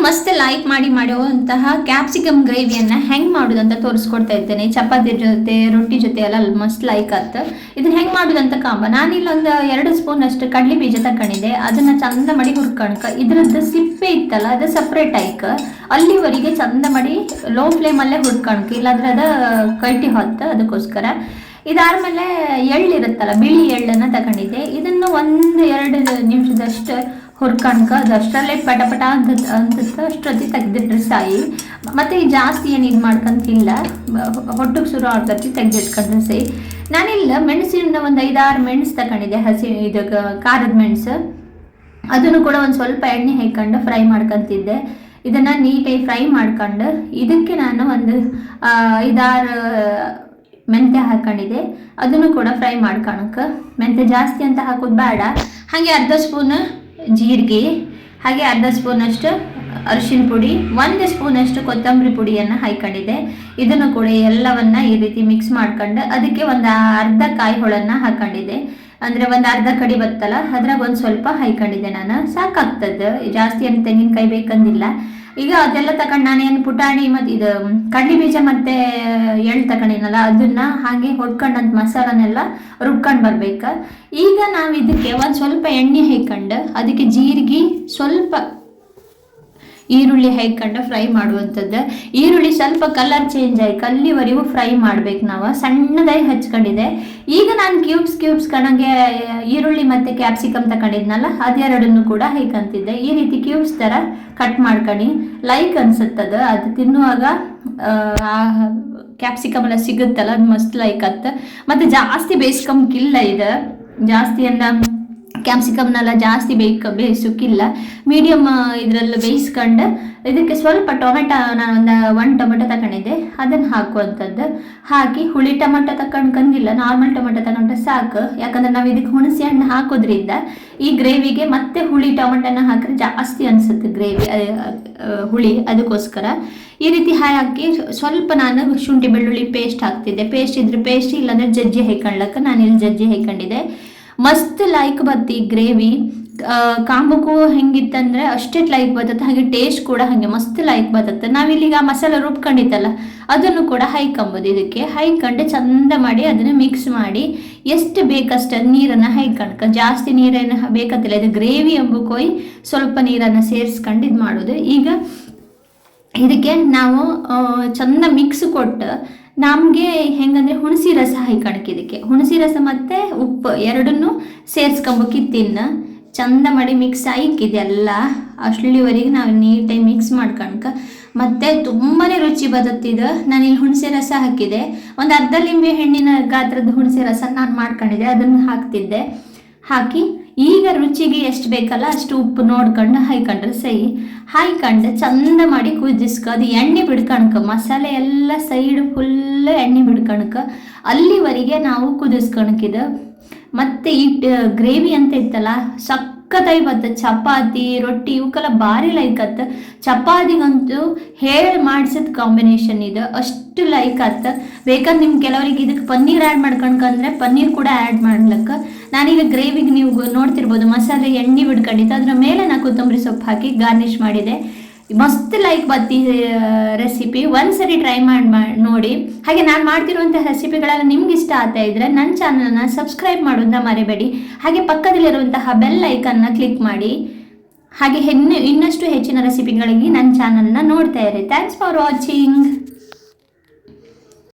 ಮಸ್ತ್ ಲೈಕ್ ಮಾಡಿ ಮಾಡುವಂತಹ ಕ್ಯಾಪ್ಸಿಕಮ್ ಗ್ರೇವಿಯನ್ನು ಹೆಂಗೆ ಮಾಡೋದು ಅಂತ ತೋರಿಸ್ಕೊಡ್ತಾ ಇದ್ದೇನೆ. ಚಪಾತಿ ಜೊತೆ ರೊಟ್ಟಿ ಜೊತೆ ಎಲ್ಲ ಮಸ್ತ್ ಲೈಕ್ ಆತ. ಇದನ್ನ ಹೆಂಗೆ ಮಾಡೋದಂತ ಕಾಂಬ ನಾನಿಲ್ಲಿ ಒಂದು 2 ಸ್ಪೂನ್ ಅಷ್ಟು ಕಡಲೆ ಬೀಜ ತಕೊಂಡಿದ್ದೆ. ಅದನ್ನ ಚಂದ ಮಾಡಿ ಹುರ್ಕಣಕ ಇದ್ರದ್ದು ಸಿಪ್ಪೆ ಇತ್ತಲ್ಲ ಅದು ಸಪ್ರೇಟ್ ಆಯ್ಕ ಅಲ್ಲಿವರೆಗೆ ಚಂದ ಮಾಡಿ ಲೋ ಫ್ಲೇಮಲ್ಲೇ ಹುರ್ಕಣಕ, ಇಲ್ಲಾಂದ್ರೆ ಅದು ಕೈಟಿ ಹೊತ್ತ. ಅದಕ್ಕೋಸ್ಕರ ಇದಾದ್ಮೇಲೆ ಎಳ್ಳಿರುತ್ತಲ್ಲ, ಬಿಳಿ ಎಳ್ಳನ್ನು ತಗೊಂಡಿದ್ದೆ. ಇದನ್ನು 1-2 ನಿಮಿಷದಷ್ಟು ಹುರ್ಕಣಕ ಅದು ಅಷ್ಟರಲ್ಲೇ ಪಟ ಅಂತ ಅಷ್ಟೊತ್ತಿ ತೆಗ್ದಿಟ್ರೆ ಸಾಯಿ. ಮತ್ತು ಈ ಜಾಸ್ತಿ ಏನು ಇದು ಮಾಡ್ಕೊಂತಿಲ್ಲ, ಹೊಟ್ಟಿಗೆ ಶುರು ಆಗ್ತತಿ ತೆಗ್ದಿಟ್ಕೊಂಡ್ರೆ ಸಾಯಿ. ನಾನಿಲ್ಲ ಮೆಣಸಿನ ಒಂದು 5-6 ಮೆಣಸು ತಗೊಂಡಿದ್ದೆ, ಹಸಿ ಇದು ಖಾರದ ಮೆಣಸು. ಅದನ್ನು ಕೂಡ ಒಂದು ಸ್ವಲ್ಪ ಎಣ್ಣೆ ಹಾಕೊಂಡು ಫ್ರೈ ಮಾಡ್ಕೊತಿದ್ದೆ. ಇದನ್ನು ನೀಟಾಗಿ ಫ್ರೈ ಮಾಡ್ಕೊಂಡು ಇದಕ್ಕೆ ನಾನು ಒಂದು 5-6 ಮೆಂತ್ಯ ಹಾಕೊಂಡಿದ್ದೆ. ಅದನ್ನು ಕೂಡ ಫ್ರೈ ಮಾಡ್ಕೊಳಕ್ಕೆ, ಮೆಂತ್ಯ ಜಾಸ್ತಿ ಅಂತ ಹಾಕೋದು ಬೇಡ. ಹಾಗೆ 1/2 ಸ್ಪೂನ್ ಜೀರಿಗೆ, ಹಾಗೆ 1/2 ಸ್ಪೂನಷ್ಟು ಅರಿಶಿನ ಪುಡಿ, 1 ಸ್ಪೂನಷ್ಟು ಕೊತ್ತಂಬರಿ ಪುಡಿಯನ್ನು ಹಾಕೊಂಡಿದ್ದೆ. ಇದನ್ನು ಕೂಡ ಎಲ್ಲವನ್ನ ಈ ರೀತಿ ಮಿಕ್ಸ್ ಮಾಡ್ಕೊಂಡು ಅದಕ್ಕೆ ಒಂದು ಅರ್ಧ ಕಾಯಿ ಹೋಳನ್ನು ಹಾಕೊಂಡಿದ್ದೆ. ಅಂದರೆ ಒಂದು ಅರ್ಧ ಕಡಿ ಬತ್ತಲ್ಲ ಅದ್ರಾಗ ಒಂದು ಸ್ವಲ್ಪ ಹಾಕೊಂಡಿದ್ದೆ. ನಾನು ಸಾಕಾಗ್ತದೆ, ಜಾಸ್ತಿ ಏನು ತೆಂಗಿನಕಾಯಿ ಬೇಕಂದಿಲ್ಲ. ಈಗ ಅದೆಲ್ಲ ತಗೊಂಡು ನಾನೇನು ಪುಟಾಣಿ ಮತ್ತು ಇದು ಕಡ್ಲಿ ಬೀಜ ಮತ್ತು ಎಳ್ಳು ತಗೊಂಡಿನಲ್ಲ ಅದನ್ನ ಹಾಗೆ ಹೊಡ್ಕೊಂಡಂತ ಮಸಾಲನೆಲ್ಲ ರುಬ್ಕೊಂಡು ಬರ್ಬೇಕು. ಈಗ ನಾವು ಇದಕ್ಕೆ ಒಂದು ಸ್ವಲ್ಪ ಎಣ್ಣೆ ಹಾಕೊಂಡು ಅದಕ್ಕೆ ಜೀರಿಗೆ, ಸ್ವಲ್ಪ ಈರುಳ್ಳಿ ಹಾಕೊಂಡು ಫ್ರೈ ಮಾಡುವಂಥದ್ದು. ಈರುಳ್ಳಿ ಸ್ವಲ್ಪ ಕಲರ್ ಚೇಂಜ್ ಆಗಿ ಅಲ್ಲಿವರೆಗೂ ಫ್ರೈ ಮಾಡ್ಬೇಕು. ನಾವು ಸಣ್ಣದಾಗಿ ಹಚ್ಕೊಂಡಿದ್ದೆ. ಈಗ ನಾನು ಕ್ಯೂಬ್ಸ್ ಕಣಂಗೆ ಈರುಳ್ಳಿ ಮತ್ತು ಕ್ಯಾಪ್ಸಿಕಮ್ ತಗೊಂಡಿದ್ನಲ್ಲ ಅದೆರಡನ್ನು ಕೂಡ ಹಾಕಂತಿದ್ದೆ. ಈ ರೀತಿ ಕ್ಯೂಬ್ಸ್ ಥರ ಕಟ್ ಮಾಡ್ಕೊಂಡು ಲೈಕ್ ಅನ್ಸುತ್ತದ. ಅದು ತಿನ್ನುವಾಗ ಕ್ಯಾಪ್ಸಿಕಮ್ ಎಲ್ಲ ಸಿಗುತ್ತಲ್ಲ ಅದು ಮಸ್ತ್ ಲೈಕ್ ಆತ. ಮತ್ತು ಜಾಸ್ತಿ ಬೇಯಿಸ್ಕೊಂಬಿಲ್ಲ, ಇದು ಜಾಸ್ತಿ ಎಲ್ಲ ಕ್ಯಾಪ್ಸಿಕಮ್ನೆಲ್ಲ ಜಾಸ್ತಿ ಬೇಯಿಸೋಕ್ಕಿಲ್ಲ, ಮೀಡಿಯಮ್ ಇದರಲ್ಲಿ ಬೇಯಿಸ್ಕೊಂಡು ಇದಕ್ಕೆ ಸ್ವಲ್ಪ ಟೊಮೆಟೊ, ನಾನು 1 ಟೊಮೆಟೊ ತಗೊಂಡಿದ್ದೆ, ಅದನ್ನು ಹಾಕುವಂಥದ್ದು. ಹಾಕಿ ಹುಳಿ ಟೊಮೆಟೊ ತಗೊಂಡ್ಕಂದಿಲ್ಲ, ನಾರ್ಮಲ್ ಟೊಮೆಟೊ ತಗೊಂಡ್ರೆ ಸಾಕು. ಯಾಕಂದ್ರೆ ನಾವು ಇದಕ್ಕೆ ಹುಣಸೆ ಹಣ್ಣು ಹಾಕೋದ್ರಿಂದ ಈ ಗ್ರೇವಿಗೆ ಮತ್ತೆ ಹುಳಿ ಟೊಮೆಟೊನ ಹಾಕಿದ್ರೆ ಜಾಸ್ತಿ ಅನಿಸುತ್ತೆ ಗ್ರೇವಿ ಹುಳಿ. ಅದಕ್ಕೋಸ್ಕರ ಈ ರೀತಿ ಹಾಕಿ ಸ್ವಲ್ಪ ನಾನು ಶುಂಠಿ ಬೆಳ್ಳುಳ್ಳಿ ಪೇಸ್ಟ್ ಹಾಕ್ತಿದ್ದೆ. ಪೇಸ್ಟ್ ಇದ್ರೆ ಪೇಸ್ಟ್, ಇಲ್ಲಾಂದ್ರೆ ಜಜ್ಜಿ ಹಾಕೊಳ್ಳಕ್ಕೆ ನಾನಿಲ್ಲಿ ಜಜ್ಜಿ ಹಾಕೊಂಡಿದ್ದೆ. ಮಸ್ತ್ ಲೈಕ್ ಬತ್ತಿ ಗ್ರೇವಿ. ಕಾಂಬಕ್ಕೂ ಹೆಂಗಿತ್ತಂದ್ರೆ ಅಷ್ಟೇ ಲೈಕ್ ಬರ್ತದೆ, ಹಾಗೆ ಟೇಸ್ಟ್ ಕೂಡ ಹಾಗೆ ಮಸ್ತ್ ಲೈಕ್ ಬರ್ತದೆ. ನಾವಿಲ್ಲಿಗ ಮಸಾಲೆ ರುಬ್ಕೊಂಡಿತ್ತಲ್ಲ ಅದನ್ನು ಕೂಡ ಹಾಯ್ಕೊಂಬೋದು. ಇದಕ್ಕೆ ಹಾಯ್ಕೊಂಡು ಚಂದ ಮಾಡಿ ಅದನ್ನು ಮಿಕ್ಸ್ ಮಾಡಿ ಎಷ್ಟು ಬೇಕಷ್ಟು ನೀರನ್ನು ಹಾಯ್ಕೊಂಡ್ಕ, ಜಾಸ್ತಿ ನೀರನ್ನು ಬೇಕಂತಿಲ್ಲ. ಇದು ಗ್ರೇವಿ ಎಂಬುಕೋಯ್ ಸ್ವಲ್ಪ ನೀರನ್ನು ಸೇರಿಸ್ಕೊಂಡು ಇದು ಮಾಡೋದು. ಈಗ ಇದಕ್ಕೆ ನಾವು ಚಂದ ಮಿಕ್ಸ್ ಕೊಟ್ಟು ನಮಗೆ ಹೆಂಗಂದ್ರೆ ಹುಣಸಿ ರಸ ಹಾಕಣಕ್ಕೆ, ಇದಕ್ಕೆ ಹುಣಸಿ ರಸ ಮತ್ತು ಉಪ್ಪು ಎರಡನ್ನೂ ಸೇರಿಸ್ಕೊಂಬೇಕಿತ್ತಿನ್ನ ಚಂದ ಮಾಡಿ ಮಿಕ್ಸ್ ಹಾಕಿದೆಲ್ಲ ಅಷ್ಟಲ್ಲಿವರೆಗೆ ನಾವು ನೀಟಾಗಿ ಮಿಕ್ಸ್ ಮಾಡ್ಕಣಕ. ಮತ್ತು ತುಂಬಾ ರುಚಿ ಬರುತ್ತಿದ್ದು. ನಾನಿಲ್ಲಿ ಹುಣಸೆ ರಸ ಹಾಕಿದೆ, ಒಂದು ಅರ್ಧ ಲಿಂಬೆ ಹಣ್ಣಿನ ಗಾತ್ರದ ಹುಣಸೆ ರಸ ನಾನು ಮಾಡ್ಕೊಂಡಿದ್ದೆ, ಅದನ್ನು ಹಾಕ್ತಿದ್ದೆ. ಹಾಕಿ ಈಗ ರುಚಿಗೆ ಎಷ್ಟು ಬೇಕಲ್ಲ ಅಷ್ಟು ಉಪ್ಪು ನೋಡ್ಕೊಂಡು ಹಾಯ್ಕೊಂಡ್ರೆ ಸಹಿ. ಹಾಯ್ಕೊಂಡು ಚಂದ ಮಾಡಿ ಕುದಿಸ್ಕೊ, ಅದು ಎಣ್ಣೆ ಬಿಡ್ಕಣಕ, ಮಸಾಲೆ ಎಲ್ಲ ಸೈಡ್ ಫುಲ್ ಎಣ್ಣೆ ಬಿಡ್ಕಣಕ, ಅಲ್ಲಿವರೆಗೆ ನಾವು ಕುದಿಸ್ಕೊಳಕಿದು. ಮತ್ತು ಈ ಗ್ರೇವಿ ಅಂತ ಇತ್ತಲ್ಲ ಸಕ್ಕತ್ತಾಗಿ ಬರ್ತದೆ. ಚಪಾತಿ ರೊಟ್ಟಿ ಇವಕ್ಕೆಲ್ಲ ಭಾರಿ ಲೈಕ್ ಆತ. ಚಪಾತಿಗಂತೂ ಹೇಳಿ ಮಾಡಿಸಿದ ಕಾಂಬಿನೇಷನ್ ಇದು, ಅಷ್ಟು ಲೈಕ್ ಆತ. ಬೇಕಾದ್ರೆ ನಿಮ್ಗೆ ಕೆಲವರಿಗೆ ಇದಕ್ಕೆ ಪನ್ನೀರ್ ಆ್ಯಡ್ ಮಾಡ್ಕೊಂಡ್ಕಂದ್ರೆ ಪನ್ನೀರ್ ಕೂಡ ಆ್ಯಡ್ ಮಾಡ್ಲಿಕ್ಕೆ. ನಾನೀಗ ಗ್ರೇವಿಗೆ ನೀವು ನೋಡ್ತಿರ್ಬೋದು ಮಸಾಲೆ ಎಣ್ಣೆ ಬಿಡ್ಕೊಂಡಿತ್ತು, ಅದ್ರ ಮೇಲೆ ನಾನು ಕೊತ್ತಂಬರಿ ಸೊಪ್ಪು ಹಾಕಿ ಗಾರ್ನಿಷ್ ಮಾಡಿದೆ. ಮಸ್ತ್ ಲೈಕ್ ಬತ್ತಿ ರೆಸಿಪಿ. ಒಂದ್ಸರಿ ಟ್ರೈ ಮಾಡಿ ನೋಡಿ. ಹಾಗೆ ನಾನು ಮಾಡ್ತಿರುವಂಥ ರೆಸಿಪಿಗಳೆಲ್ಲ ನಿಮ್ಗೆ ಇಷ್ಟ ಆಗ್ತಾ ಇದ್ರೆ ನನ್ನ ಚಾನಲ್ನ ಸಬ್ಸ್ಕ್ರೈಬ್ ಮಾಡೋದನ್ನ ಮರಿಬೇಡಿ. ಹಾಗೆ ಪಕ್ಕದಲ್ಲಿರುವಂತಹ ಬೆಲ್ ಐಕನ್ನ ಕ್ಲಿಕ್ ಮಾಡಿ. ಹಾಗೆ ಇನ್ನಷ್ಟು ಹೆಚ್ಚಿನ ರೆಸಿಪಿಗಳಿಗೆ ನನ್ನ ಚಾನಲ್ನ ನೋಡ್ತಾ ಇರಿ. Thanks for watching.